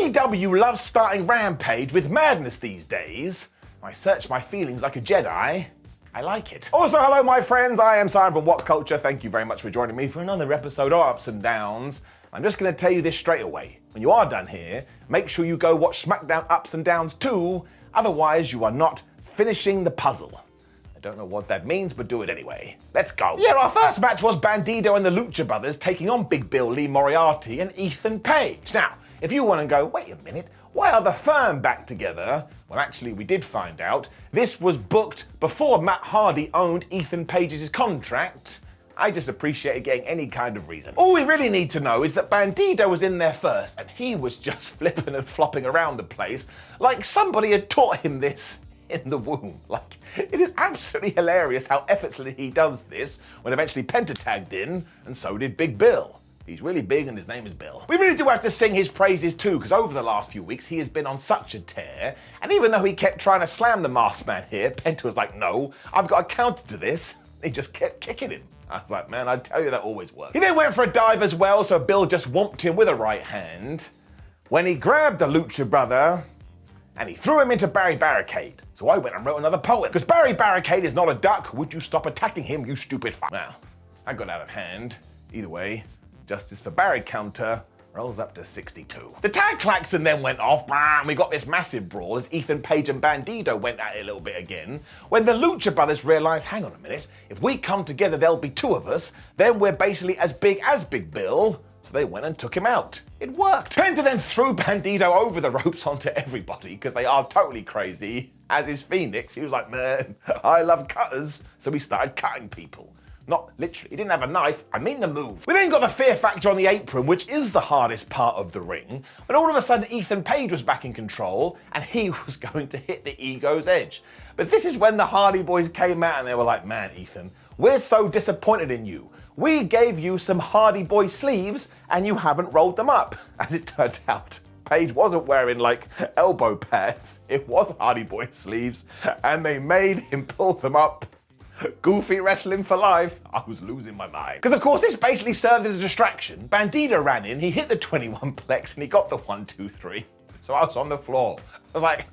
AEW loves starting Rampage with madness these days. I search my feelings like a Jedi. I like it. Also, hello my friends, I am Simon from WhatCulture. Thank you very much for joining me for another episode of Ups and Downs. I'm just going to tell you this straight away. When you are done here, make sure you go watch SmackDown Ups and Downs too, otherwise you are not finishing the puzzle. I don't know what that means, but do it anyway. Let's go. Yeah, our first match was Bandido and the Lucha brothers taking on Big Bill, Lee Moriarty and Ethan Page. Now, if you want to go, wait a minute, why are the Firm back together? Well, actually, we did find out. This was booked before Matt Hardy owned Ethan Page's contract. I just appreciated getting any kind of reason. All we really need to know is that Bandido was in there first, and he was just flipping and flopping around the place like somebody had taught him this in the womb. Like, it is absolutely hilarious how effortlessly he does this when eventually Penta tagged in, and so did Big Bill. He's really big and his name is Bill. We really do have to sing his praises too, because over the last few weeks he has been on such a tear, and even though he kept trying to slam the masked man here, Penta was like, no, I've got a counter to this. He just kept kicking him. I was like, man, I tell you that always works. He then went for a dive as well, so Bill just whomped him with a right hand, when he grabbed the Lucha brother, and he threw him into Barry Barricade. So I went and wrote another poem. Because Barry Barricade is not a duck. Would you stop attacking him, you stupid f***? Now, I got out of hand. Either way, justice for Barry counter rolls up to 62. The tag klaxon then went off, and we got this massive brawl as Ethan Page and Bandido went at it a little bit again, when the Lucha brothers realized, hang on a minute, if we come together, there'll be two of us, then we're basically as big as Big Bill. So they went and took him out. It worked. Penta then threw Bandido over the ropes onto everybody, because they are totally crazy. As is Phoenix, he was like, man, I love cutters. So he started cutting people. Not literally, he didn't have a knife, I mean the move. We then got the Fear Factor on the apron, which is the hardest part of the ring, but all of a sudden Ethan Page was back in control, and he was going to hit the Ego's edge. But this is when the Hardy Boys came out and they were like, man, Ethan, we're so disappointed in you. We gave you some Hardy Boy sleeves, and you haven't rolled them up. As it turned out, Page wasn't wearing like elbow pads, it was Hardy Boy sleeves, and they made him pull them up. Goofy wrestling for life. I was losing my mind. Because of course this basically served as a distraction. Bandido ran in, he hit the 21 plex and he got the 1, 2, 3. So I was on the floor. I was like,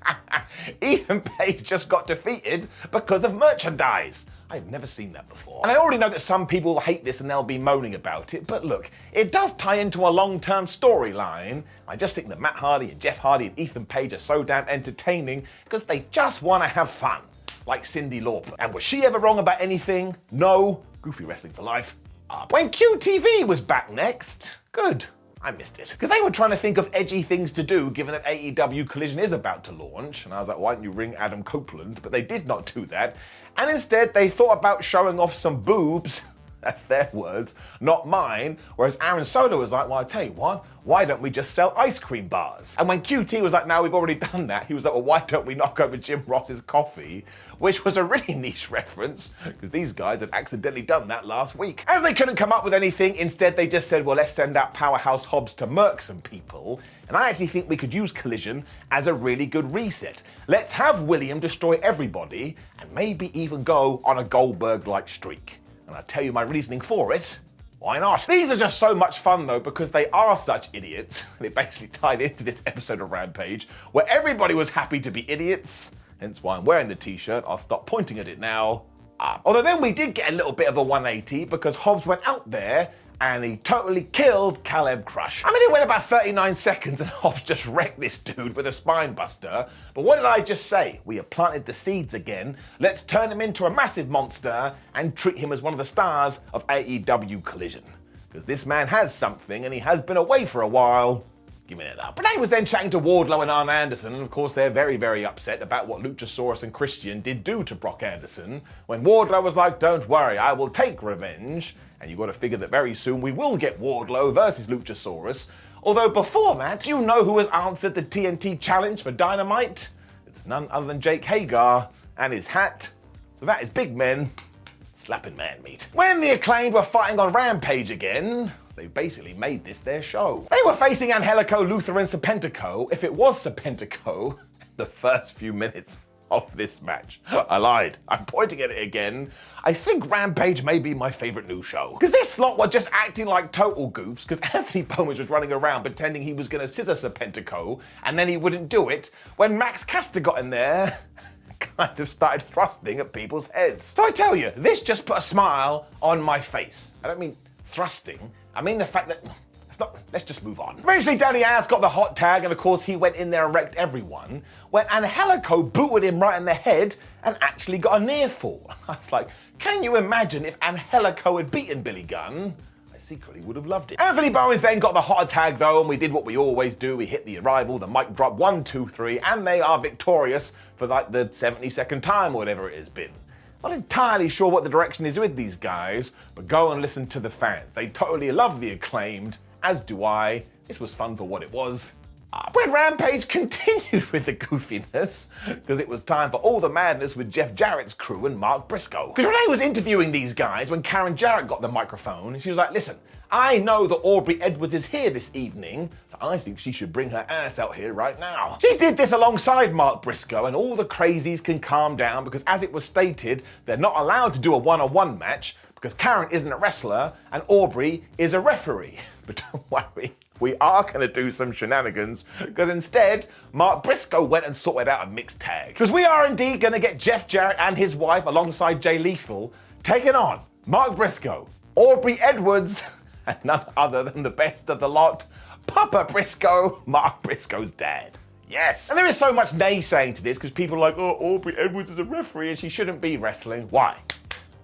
Ethan Page just got defeated because of merchandise. I've never seen that before. And I already know that some people will hate this and they'll be moaning about it, but look, it does tie into a long-term storyline. I just think that Matt Hardy and Jeff Hardy and Ethan Page are so damn entertaining because they just want to have fun. Like Cyndi Lauper. And was she ever wrong about anything? No. Goofy wrestling for life. When QTV was back next, good. I missed it. Because they were trying to think of edgy things to do given that AEW Collision is about to launch. And I was like, why don't you ring Adam Copeland? But they did not do that. And instead they thought about showing off some boobs. That's their words, not mine. Whereas Aaron Solo was like, well, I tell you what, why don't we just sell ice cream bars? And when QT was like, no, we've already done that, he was like, well, why don't we knock over Jim Ross's coffee? Which was a really niche reference, because these guys had accidentally done that last week. As they couldn't come up with anything, instead they just said, well, let's send out Powerhouse Hobbs to murk some people. And I actually think we could use Collision as a really good reset. Let's have William destroy everybody, and maybe even go on a Goldberg-like streak. And I'll tell you my reasoning for it. Why not? These are just so much fun though, because they are such idiots. And it basically tied into this episode of Rampage, where everybody was happy to be idiots. Hence why I'm wearing the t-shirt. I'll stop pointing at it now. Although then we did get a little bit of a 180, because Hobbs went out there and he totally killed Caleb Crush. I mean, it went about 39 seconds and Hobbs just wrecked this dude with a spine buster. But what did I just say? We have planted the seeds again. Let's turn him into a massive monster and treat him as one of the stars of AEW Collision. Because this man has something and he has been away for a while. Giving it up. Renee was then chatting to Wardlow and Arn Anderson, and of course they're very, very upset about what Luchasaurus and Christian did do to Brock Anderson, when Wardlow was like, don't worry, I will take revenge. And you've got to figure that very soon we will get Wardlow versus Luchasaurus. Although before that, do you know who has answered the TNT challenge for Dynamite? It's none other than Jake Hagar and his hat. So that is big men slapping man meat. When the Acclaimed were fighting on Rampage again, they basically made this their show. They were facing Angelico, Lutherans, Serpentico. If it was Serpentico, the first few minutes of this match. I lied. I'm pointing at it again. I think Rampage may be my favorite new show. Because this lot were just acting like total goofs, because Anthony Bowman was running around pretending he was going to scissor Serpentico, and then he wouldn't do it, when Max Caster got in there kind of started thrusting at people's heads. So I tell you, this just put a smile on my face. I don't mean thrusting, I mean the fact that let's just move on. Eventually, Danny Ass got the hot tag, and of course, he went in there and wrecked everyone, when Angelico booted him right in the head and actually got a near fall. I was like, can you imagine if Angelico had beaten Billy Gunn? I secretly would have loved it. Anthony Bowens then got the hot tag though, and we did what we always do. We hit the arrival, the mic drop, 1, 2, 3, and they are victorious for like the 72nd time or whatever it has been. Not entirely sure what the direction is with these guys, but go and listen to the fans. They totally love the Acclaimed, as do I. This was fun for what it was. When Rampage continued with the goofiness, because it was time for all the madness with Jeff Jarrett's crew and Mark Briscoe. Because Renee was interviewing these guys when Karen Jarrett got the microphone, and she was like, listen, I know that Aubrey Edwards is here this evening, so I think she should bring her ass out here right now. She did this alongside Mark Briscoe, and all the crazies can calm down, because as it was stated, they're not allowed to do a one-on-one match, because Karen isn't a wrestler and Aubrey is a referee. But don't worry, we are going to do some shenanigans, because instead, Mark Briscoe went and sorted out a mixed tag. Because we are indeed going to get Jeff Jarrett and his wife, alongside Jay Lethal, taking on Mark Briscoe, Aubrey Edwards, and none other than the best of the lot, Papa Briscoe, Mark Briscoe's dad. Yes! And there is so much naysaying to this, because people are like, oh, Aubrey Edwards is a referee and she shouldn't be wrestling. Why?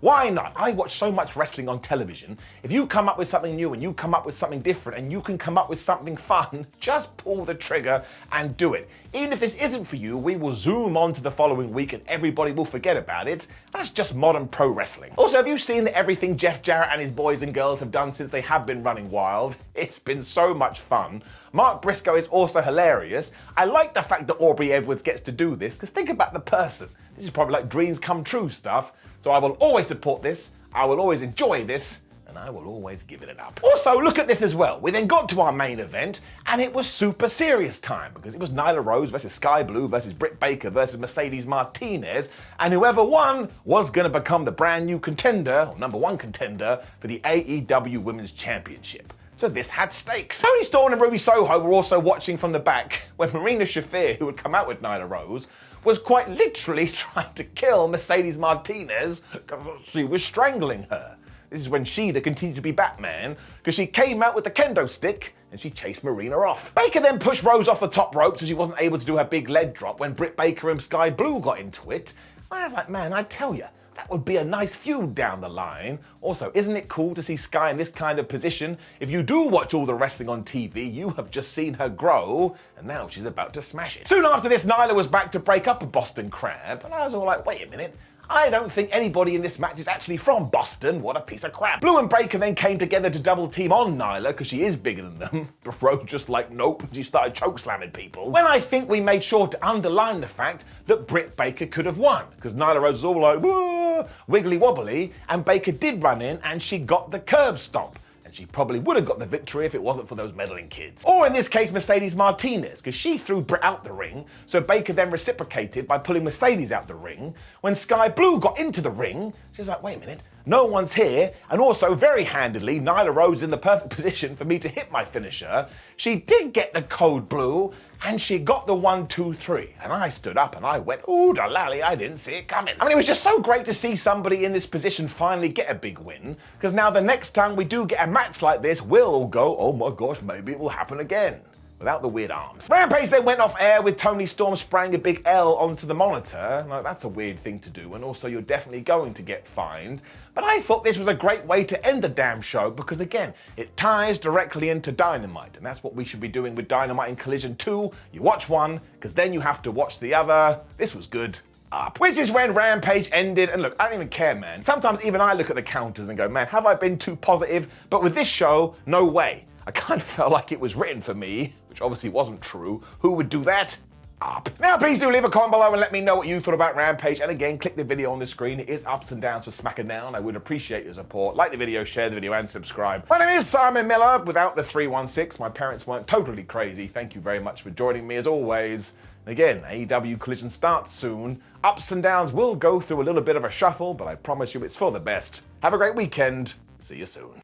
Why not? I watch so much wrestling on television. If you come up with something new and you come up with something different and you can come up with something fun, just pull the trigger and do it. Even if this isn't for you, we will zoom on to the following week and everybody will forget about it. That's just modern pro wrestling. Also, have you seen everything Jeff Jarrett and his boys and girls have done since they have been running wild? It's been so much fun. Mark Briscoe is also hilarious. I like the fact that Aubrey Edwards gets to do this, because think about the person. This is probably like dreams come true stuff. So I will always support this, I will always enjoy this, and I will always give it an up. Also, look at this as well. We then got to our main event, and it was super serious time, because it was Nyla Rose versus Skye Blue versus Britt Baker versus Mercedes Martinez, and whoever won was going to become the brand new contender, or number one contender, for the AEW Women's Championship. So this had stakes. Tony Storm and Ruby Soho were also watching from the back when Marina Shafir, who had come out with Nyla Rose, was quite literally trying to kill Mercedes Martinez because she was strangling her. This is when Sheeta continued to be Batman, because she came out with the kendo stick and she chased Marina off. Baker then pushed Rose off the top rope so she wasn't able to do her big lead drop when Britt Baker and Skye Blue got into it. I was like, man, I tell you, that would be a nice feud down the line. Also, isn't it cool to see Skye in this kind of position? If you do watch all the wrestling on TV, you have just seen her grow, and now she's about to smash it. Soon after this, Nyla was back to break up a Boston Crab, and I was all like, wait a minute, I don't think anybody in this match is actually from Boston. What a piece of crap. Blue and Baker then came together to double team on Nyla, because she is bigger than them. But Rose just like, nope, she started choke slamming people. When I think we made sure to underline the fact that Britt Baker could have won, because Nyla Rose was all like, whoa, wiggly wobbly, and Baker did run in and she got the curb stomp. She probably would have got the victory if it wasn't for those meddling kids. Or in this case, Mercedes Martinez, because she threw Britt out the ring, so Baker then reciprocated by pulling Mercedes out the ring. When Skye Blue got into the ring, she was like, wait a minute, no one's here, and also very handedly, Nyla Rose in the perfect position for me to hit my finisher. She did get the code blue, and she got the 1, 2, 3. And I stood up and I went, ooh, da lally, I didn't see it coming. I mean, it was just so great to see somebody in this position finally get a big win, because now the next time we do get a match like this, we'll all go, oh my gosh, maybe it will happen again. Without the weird arms. Rampage then went off air with Tony Storm spraying a big L onto the monitor. Like, that's a weird thing to do, and also you're definitely going to get fined. But I thought this was a great way to end the damn show, because again, it ties directly into Dynamite, and that's what we should be doing with Dynamite and Collision 2. You watch one, because then you have to watch the other. This was good. Up. Which is when Rampage ended, and look, I don't even care, man. Sometimes even I look at the counters and go, man, have I been too positive? But with this show, no way. I kind of felt like it was written for me, which obviously wasn't true. Who would do that? Up. Now, please do leave a comment below and let me know what you thought about Rampage. And again, click the video on the screen. It is ups and downs for SmackDown. I would appreciate your support. Like the video, share the video, and subscribe. My name is Simon Miller, without the 316. My parents weren't totally crazy. Thank you very much for joining me, as always, Again, AEW Collision starts soon. Ups and downs will go through a little bit of a shuffle, but I promise you it's for the best. Have a great weekend. See you soon.